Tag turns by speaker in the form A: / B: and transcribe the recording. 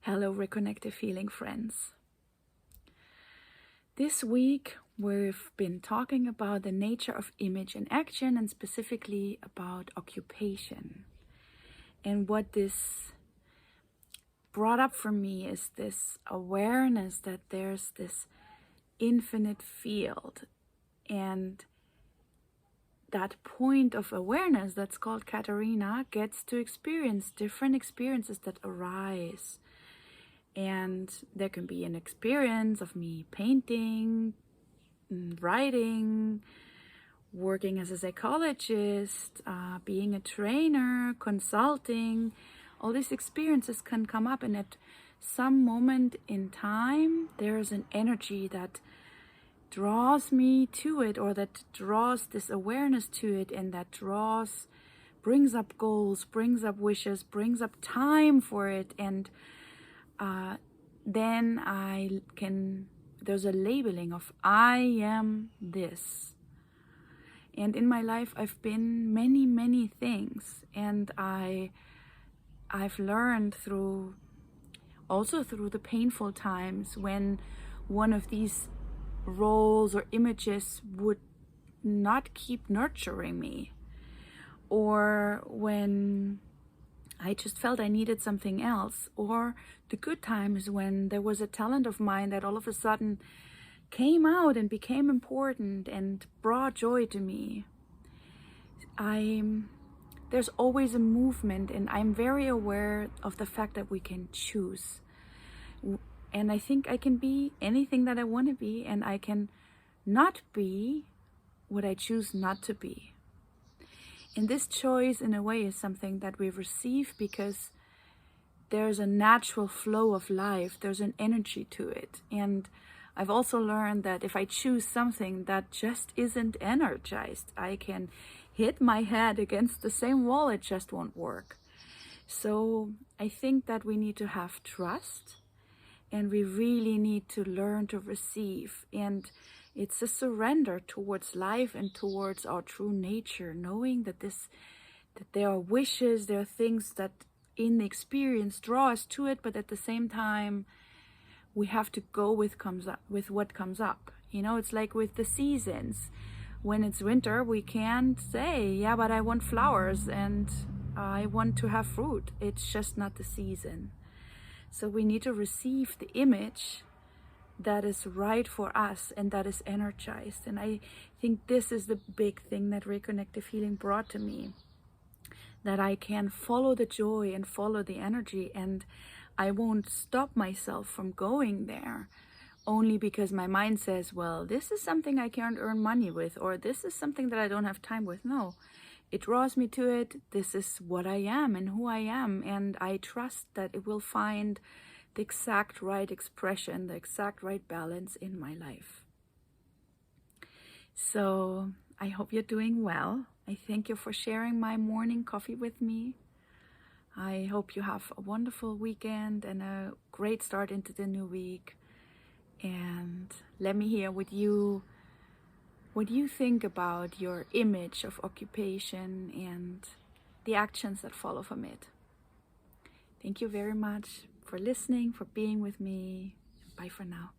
A: Hello, Reconnective Healing friends. This week we've been talking about the nature of image and action, and specifically about occupation. And what this brought up for me is this awareness that there's this infinite field, and that point of awareness that's called Katharina gets to experience different experiences that arise. And there can be an experience of me painting, writing, working as a psychologist, being a trainer, consulting. All these experiences can come up, and at some moment in time there is an energy that draws me to it, or that draws this awareness to it, and that brings up goals, brings up wishes, brings up time for it. And then there's a labeling of I am this. And in my life I've been many things, and I've learned through the painful times when one of these roles or images would not keep nurturing me, or when I just felt I needed something else, or the good times when there was a talent of mine that all of a sudden came out and became important and brought joy to me. There's always a movement, and I'm very aware of the fact that we can choose. And I think I can be anything that I want to be, and I can not be what I choose not to be. And this choice, in a way, is something that we receive because there's a natural flow of life. There's an energy to it. And I've also learned that if I choose something that just isn't energized, I can hit my head against the same wall. It just won't work. So I think that we need to have trust, and we really need to learn to receive. And it's a surrender towards life and towards our true nature, knowing that there are wishes, there are things that in the experience draw us to it, but at the same time we have to go with what comes up. You know, it's like with the seasons. When it's winter, we can't say, yeah, but I want flowers and I want to have fruit. It's just not the season. So we need to receive the image that is right for us and that is energized. And I think this is the big thing that Reconnective Healing brought to me, that I can follow the joy and follow the energy, and I won't stop myself from going there only because my mind says, well, this is something I can't earn money with, or this is something that I don't have time with. No, it draws me to it. This is what I am and who I am, and I trust that it will find the exact right expression, the exact right balance in my life. So I hope you're doing well. I thank you for sharing my morning coffee with me. I hope you have a wonderful weekend and a great start into the new week. And let me hear what you think about your image of occupation and the actions that follow from it. Thank you very much for listening, for being with me. Bye for now.